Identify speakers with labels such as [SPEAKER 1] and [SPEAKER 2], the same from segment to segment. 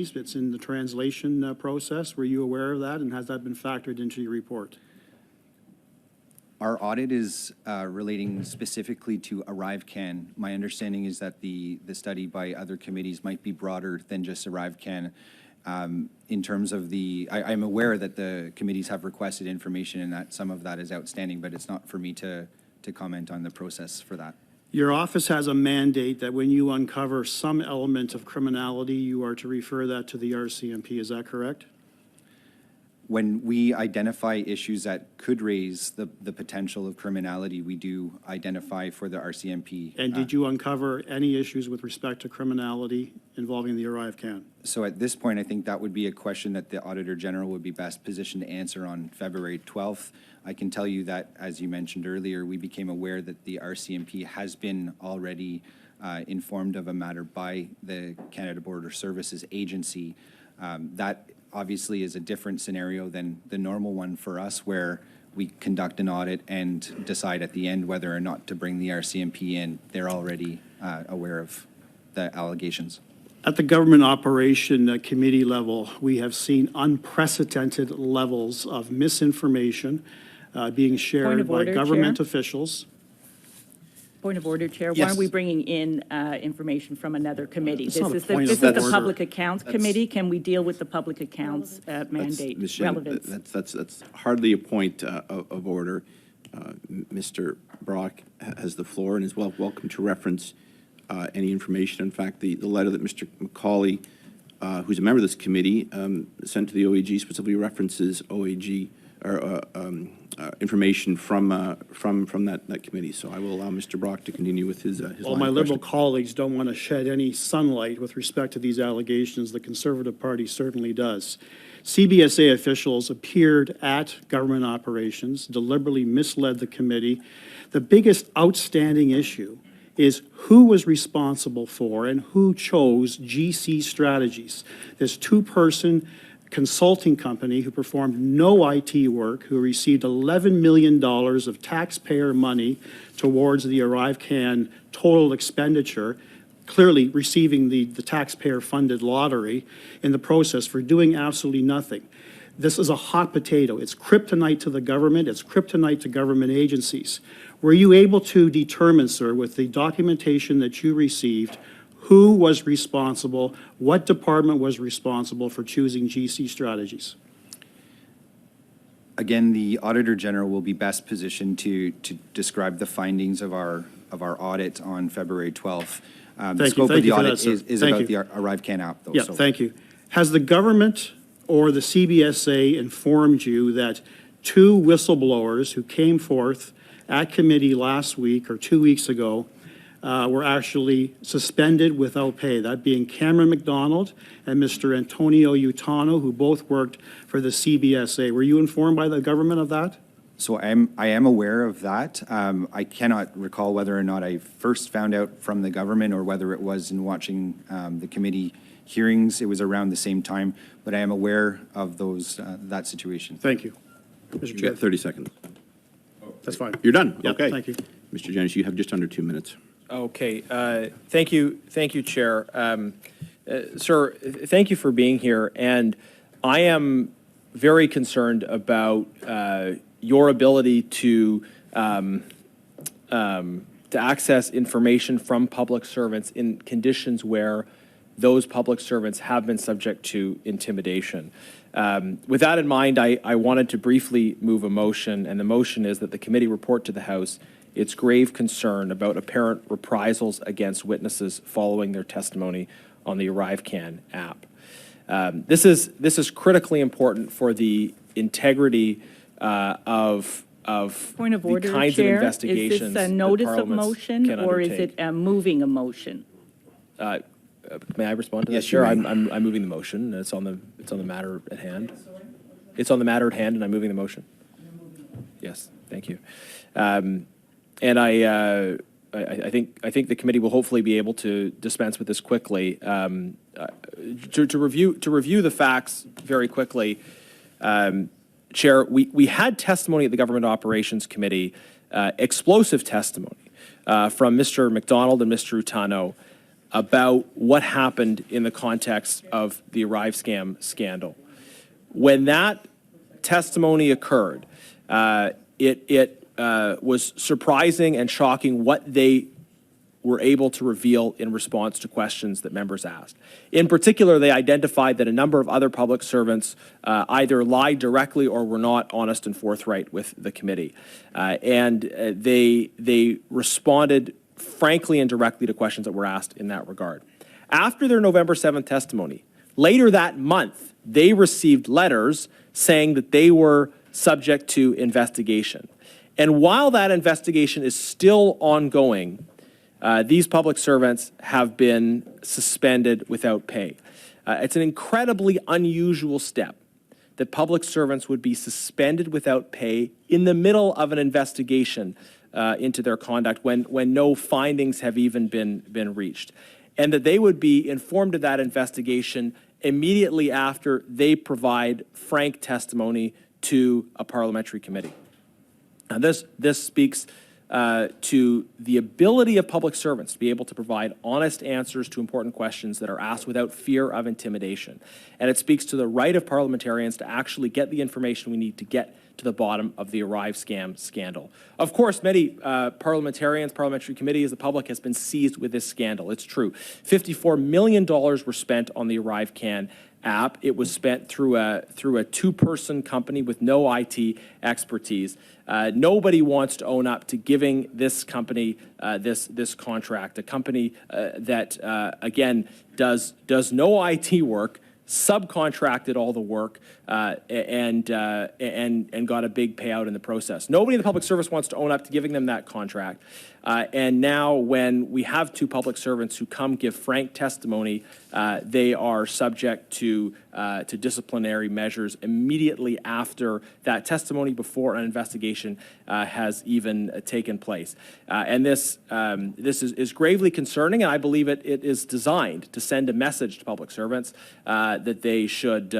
[SPEAKER 1] It's in the translation process. Were you aware of that, and has that been factored into your report?
[SPEAKER 2] Our audit is relating specifically to arrivecan. My understanding is that the study by other committees might be broader than just arrivecan. In terms of I'm aware that the committees have requested information and that some of that is outstanding, but it's not for me to comment on the process for that.
[SPEAKER 1] Your office has a mandate that when you uncover some element of criminality, you are to refer that to the RCMP. Is that correct?
[SPEAKER 2] When we identify issues that could raise the potential of criminality, we do identify for the RCMP.
[SPEAKER 1] And did you uncover any issues with respect to criminality involving the arrivecan?
[SPEAKER 2] So at this point, I think that would be a question that the Auditor General would be best positioned to answer on February 12th. I can tell you that, as you mentioned earlier, we became aware that the RCMP has been already informed of a matter by the Canada Border Services Agency. That obviously is a different scenario than the normal one for us, where we conduct an audit and decide at the end whether or not to bring the RCMP in. They're already aware of the allegations.
[SPEAKER 1] At the government operation committee level, we have seen unprecedented levels of misinformation being shared by government officials.
[SPEAKER 3] Point of order, Chair.
[SPEAKER 4] Yes.
[SPEAKER 3] Why are we bringing in information from another committee?
[SPEAKER 1] It's
[SPEAKER 3] This
[SPEAKER 1] not a
[SPEAKER 3] is
[SPEAKER 1] point of
[SPEAKER 3] the
[SPEAKER 1] order.
[SPEAKER 3] Public Accounts Committee. Can we deal with the Public Accounts mandate
[SPEAKER 4] Ms. Shen,
[SPEAKER 3] relevance?
[SPEAKER 4] that's hardly a point of order. Mr. Brock has the floor and is welcome to reference any information. In fact, the letter that Mr. McCauley, who's a member of this committee, sent to the OAG specifically references OAG or information from that committee. So I will allow Mr. Brock to continue with his
[SPEAKER 1] Well, my Liberal colleagues don't want to shed any sunlight with respect to these allegations. The Conservative Party certainly does. CBSA officials appeared at government operations, deliberately misled the committee. The biggest outstanding issue is who was responsible for and who chose GC Strategies, this two-person consulting company who performed no IT work, who received $11 million of taxpayer money towards the arrivecan total expenditure, clearly receiving the taxpayer-funded lottery in the process for doing absolutely nothing. This is a hot potato. It's kryptonite to the government. It's kryptonite to government agencies. Were you able to determine, sir, with the documentation that you received, who was responsible, what department was responsible for choosing GC Strategies?
[SPEAKER 2] Again, the Auditor General will be best positioned to describe the findings of our audit on February 12th. The scope of the audit is about the arrivecan app, though.
[SPEAKER 1] Yeah, thank you. Has the government or the CBSA informed you that two whistleblowers who came forth at committee last week or 2 weeks ago were actually suspended without pay, that being Cameron McDonald and Mr. Antonio Utano, who both worked for the CBSA. Were you informed by the government of that?
[SPEAKER 2] So I am aware of that. I cannot recall whether or not I first found out from the government or whether it was in watching the committee hearings. It was around the same time, but I am aware of that situation.
[SPEAKER 1] Thank you. Mr.
[SPEAKER 4] You
[SPEAKER 1] Chair.
[SPEAKER 4] get 30 seconds.
[SPEAKER 1] That's fine.
[SPEAKER 4] You're done?
[SPEAKER 1] Yeah,
[SPEAKER 4] Okay.
[SPEAKER 1] thank you.
[SPEAKER 4] Mr. Janice, you have just under 2 minutes.
[SPEAKER 5] Okay, thank you, Chair. Sir, thank you for being here, and I am very concerned about your ability to access information from public servants in conditions where those public servants have been subject to intimidation. With that in mind, I wanted to briefly move a motion, and the motion is that the committee report to the House its grave concern about apparent reprisals against witnesses following their testimony on the arrivecan app. This is critically important for the integrity of
[SPEAKER 3] Point of
[SPEAKER 5] the
[SPEAKER 3] order,
[SPEAKER 5] kinds
[SPEAKER 3] Chair.
[SPEAKER 5] of investigations
[SPEAKER 3] Is this a
[SPEAKER 5] that
[SPEAKER 3] notice of
[SPEAKER 5] parliaments
[SPEAKER 3] motion
[SPEAKER 5] can
[SPEAKER 3] or is
[SPEAKER 5] undertake.
[SPEAKER 3] it moving a motion?
[SPEAKER 5] May I respond to that?
[SPEAKER 4] Yes,
[SPEAKER 5] Sure.
[SPEAKER 4] you may.
[SPEAKER 5] I'm moving the motion. And it's on the matter at hand. It's on the matter at hand, and I'm moving the motion. Yes, thank you. And I think the committee will hopefully be able to dispense with this quickly. To review the facts very quickly, Chair, we had testimony at the Government Operations Committee, explosive testimony from Mr. McDonald and Mr. Utano about what happened in the context of the arrivecan scandal. When that testimony occurred, it was surprising and shocking what they were able to reveal in response to questions that members asked. In particular, they identified that a number of other public servants either lied directly or were not honest and forthright with the committee. They responded frankly and directly to questions that were asked in that regard. After their November 7th testimony, later that month, they received letters saying that they were subject to investigation. And while that investigation is still ongoing, these public servants have been suspended without pay. It's an incredibly unusual step that public servants would be suspended without pay in the middle of an investigation into their conduct when no findings have even been reached, and that they would be informed of that investigation immediately after they provide frank testimony to a parliamentary committee. Now, this speaks to the ability of public servants to be able to provide honest answers to important questions that are asked without fear of intimidation. And it speaks to the right of parliamentarians to actually get the information we need to get to the bottom of the arrivecan scandal. Of course, many parliamentarians, parliamentary committees, the public has been seized with this scandal. It's true. $54 million were spent on the arrivecan app. It was spent through a two-person company with no IT expertise. Nobody wants to own up to giving this company this contract, a company that again does no IT work, subcontracted all the work, and got a big payout in the process. Nobody in the public service wants to own up to giving them that contract. And now when we have two public servants who come give frank testimony, they are subject to disciplinary measures immediately after that testimony, before an investigation has even taken place. And this is gravely concerning, and I believe it is designed to send a message to public servants that they should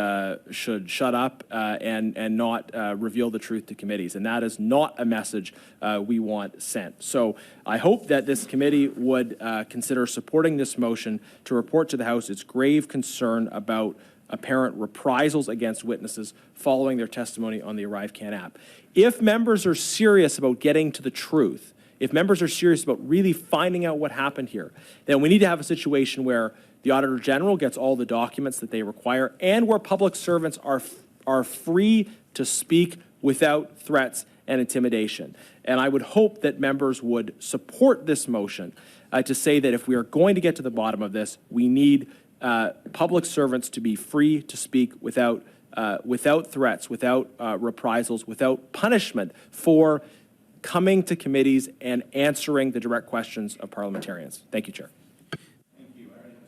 [SPEAKER 5] shut up and not reveal the truth to committees. And that is not a message we want sent. So I hope that this committee would consider supporting this motion to report to the House its grave concern about apparent reprisals against witnesses following their testimony on the arrivecan app. If members are serious about getting to the truth, if members are serious about really finding out what happened here, then we need to have a situation where the Auditor General gets all the documents that they require, and where public servants are free to speak without threats and intimidation. And I would hope that members would support this motion to say that if we are going to get to the bottom of this, we need public servants to be free to speak without threats, without reprisals, without punishment for coming to committees and answering the direct questions of parliamentarians. Thank you, Chair.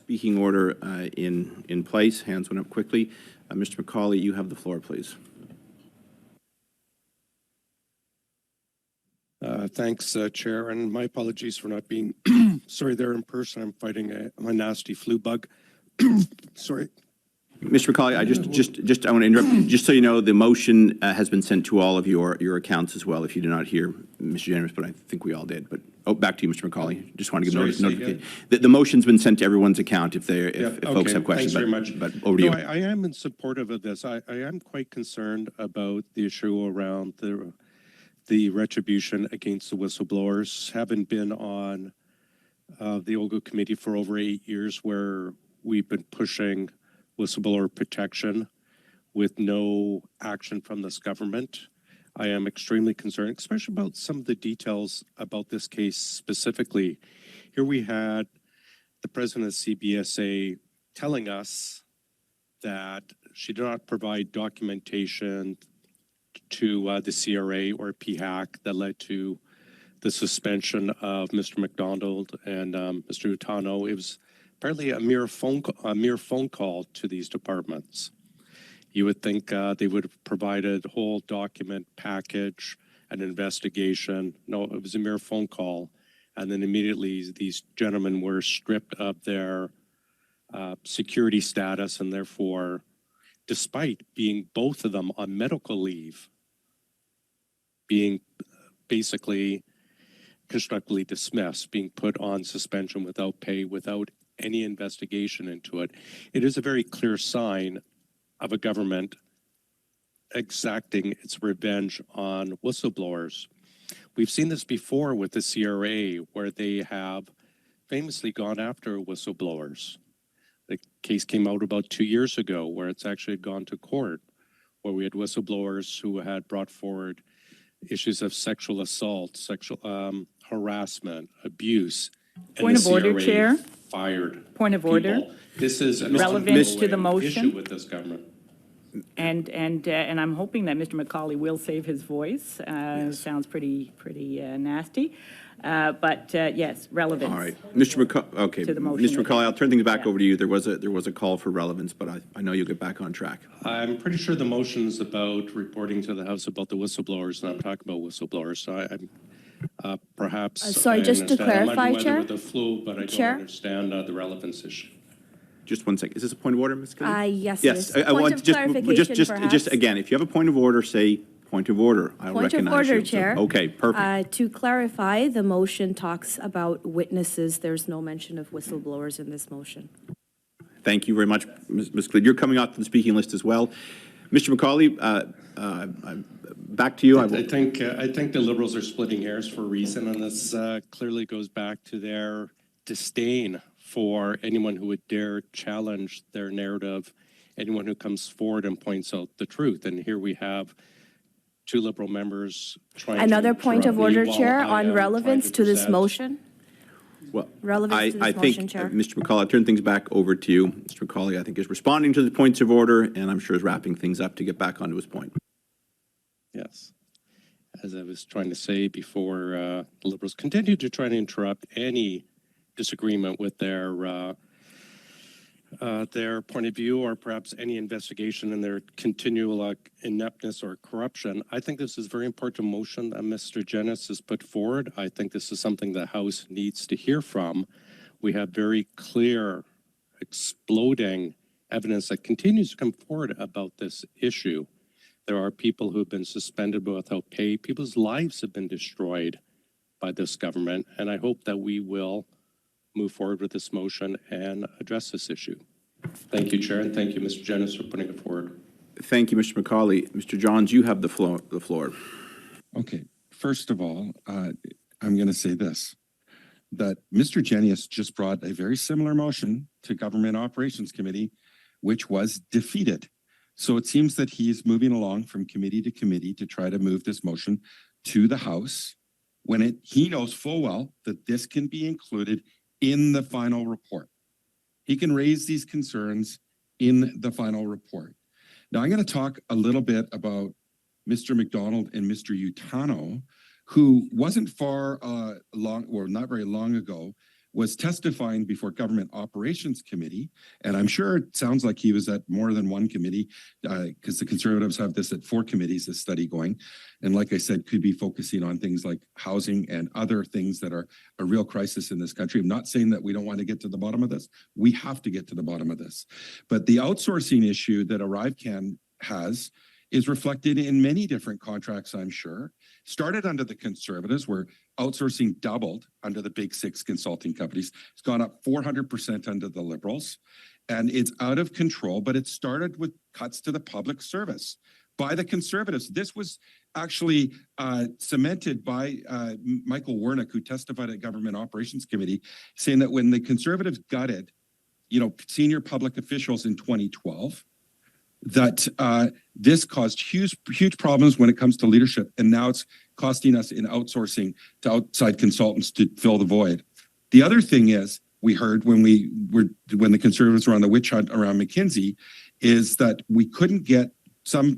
[SPEAKER 4] Speaking order in place. Hands went up quickly. Mr. McCauley, you have the floor, please.
[SPEAKER 6] Thanks, Chair, and my apologies for not being sorry there in person. I'm fighting a nasty flu bug. Sorry.
[SPEAKER 4] Mr. McCauley, I want to interrupt. Just so you know, the motion has been sent to all of your accounts as well. If you did not hear, Mr. Generous, but I think we all did. But back to you, Mr. McCauley. Just want to give notification. The motion's been sent to everyone's account if folks have questions.
[SPEAKER 6] Thanks very much.
[SPEAKER 4] But over to you.
[SPEAKER 6] I am in support of this. I am quite concerned about the issue around the retribution against the whistleblowers. Having been on the OGO committee for over 8 years, where we've been pushing whistleblower protection with no action from this government, I am extremely concerned, especially about some of the details about this case specifically. Here we had the president of CBSA telling us that she did not provide documentation to the CRA or PHAC that led to the suspension of Mr. McDonald and Mr. Utano. It was apparently a mere phone call to these departments. You would think they would have provided a whole document package, an investigation. No, it was a mere phone call. And then immediately these gentlemen were stripped of their security status, and therefore, despite being both of them on medical leave, being basically constructively dismissed, being put on suspension without pay, without any investigation into it, it is a very clear sign of a government exacting its revenge on whistleblowers. We've seen this before with the CRA, where they have famously gone after whistleblowers. The case came out about 2 years ago, where it's actually gone to court, where we had whistleblowers who had brought forward issues of sexual assault, sexual harassment, abuse. and
[SPEAKER 3] Point
[SPEAKER 6] the
[SPEAKER 3] of order,
[SPEAKER 6] CRA
[SPEAKER 3] Chair.
[SPEAKER 6] Fired.
[SPEAKER 3] Point of order.
[SPEAKER 6] people. This is an
[SPEAKER 3] Relevance to the
[SPEAKER 6] ongoing
[SPEAKER 3] motion.
[SPEAKER 6] issue with this government.
[SPEAKER 3] And I'm hoping that Mr. McCauley will save his voice. Sounds pretty nasty. But yes, relevance.
[SPEAKER 4] All right, Mr. McCauley, okay.
[SPEAKER 3] To the motion.
[SPEAKER 4] Mr. McCauley, I'll turn things back
[SPEAKER 3] Yeah.
[SPEAKER 4] over to you. There was a call for relevance, but I know you'll get back on track.
[SPEAKER 6] I'm pretty sure the motion is about reporting to the House about the whistleblowers, and I'm talking about whistleblowers, so I'm perhaps.
[SPEAKER 7] Sorry,
[SPEAKER 6] I
[SPEAKER 7] just to
[SPEAKER 6] understand. I might be
[SPEAKER 7] clarify,
[SPEAKER 6] weathered
[SPEAKER 7] Chair?
[SPEAKER 6] with the flu, but I don't
[SPEAKER 7] Chair?
[SPEAKER 6] understand the relevance issue.
[SPEAKER 4] Just one second. Is this a point of order, Ms. Kelly?
[SPEAKER 7] Yes, it
[SPEAKER 4] Yes,
[SPEAKER 7] is.
[SPEAKER 4] I
[SPEAKER 7] Point
[SPEAKER 4] want
[SPEAKER 7] of
[SPEAKER 4] just
[SPEAKER 7] clarification, perhaps.
[SPEAKER 4] just again, if you have a point of order, say point of order. I'll
[SPEAKER 7] Point of
[SPEAKER 4] recognize you.
[SPEAKER 7] order,
[SPEAKER 4] So-
[SPEAKER 7] Chair.
[SPEAKER 4] Okay, perfect.
[SPEAKER 7] To clarify, the motion talks about witnesses. There's no mention of whistleblowers in this motion.
[SPEAKER 4] Thank you very much, Ms. Cleed. You're coming off the speaking list as well. Mr. McCauley, back to you.
[SPEAKER 6] I think the Liberals are splitting hairs for a reason, and this clearly goes back to their disdain for anyone who would dare challenge their narrative, anyone who comes forward and points out the truth. And here we have two Liberal members trying to
[SPEAKER 7] Another point of
[SPEAKER 6] interrupt me
[SPEAKER 7] order,
[SPEAKER 6] while
[SPEAKER 7] Chair,
[SPEAKER 6] I
[SPEAKER 7] on
[SPEAKER 6] am
[SPEAKER 7] relevance
[SPEAKER 6] trying
[SPEAKER 7] to this
[SPEAKER 6] present.
[SPEAKER 7] motion.
[SPEAKER 4] Well,
[SPEAKER 7] Relevance to this
[SPEAKER 4] I
[SPEAKER 7] motion,
[SPEAKER 4] think,
[SPEAKER 7] Chair.
[SPEAKER 4] Mr. McCauley, I'll turn things back over to you. Mr. McCauley, I think, is responding to the points of order, and I'm sure is wrapping things up to get back onto his point.
[SPEAKER 6] Yes. As I was trying to say before, the Liberals continue to try to interrupt any disagreement with their point of view, or perhaps any investigation in their continual ineptness or corruption. I think this is a very important motion that Mr. Jennings has put forward. I think this is something the House needs to hear from. We have very clear, exploding evidence that continues to come forward about this issue. There are people who have been suspended without pay. People's lives have been destroyed by this government, and I hope that we will move forward with this motion and address this issue. Thank you, Chair, and thank you, Mr. Jennings, for putting it forward.
[SPEAKER 4] Thank you, Mr. McCauley. Mr. Johns, you have the floor.
[SPEAKER 8] Okay, first of all, I'm going to say this, that Mr. Jennings just brought a very similar motion to Government Operations Committee, which was defeated. So it seems that he's moving along from committee to committee to try to move this motion to the House when he knows full well that this can be included in the final report. He can raise these concerns in the final report. Now, I'm going to talk a little bit about Mr. McDonald and Mr. Utano, who wasn't not very long ago, was testifying before Government Operations Committee. And I'm sure it sounds like he was at more than one committee, because the Conservatives have this at 4 committees, this study going. And like I said, could be focusing on things like housing and other things that are a real crisis in this country. I'm not saying that we don't want to get to the bottom of this. We have to get to the bottom of this. But the outsourcing issue that arrivecan has is reflected in many different contracts, I'm sure. Started under the Conservatives, where outsourcing doubled under the big 6 consulting companies. It's gone up 400% under the Liberals, and it's out of control, but it started with cuts to the public service by the Conservatives. This was actually cemented by Michael Wernick, who testified at Government Operations Committee, saying that when the Conservatives gutted, senior public officials in 2012, that this caused huge problems when it comes to leadership, and now it's costing us in outsourcing to outside consultants to fill the void. The other thing is, we heard when the Conservatives were on the witch hunt around McKinsey, is that we couldn't get some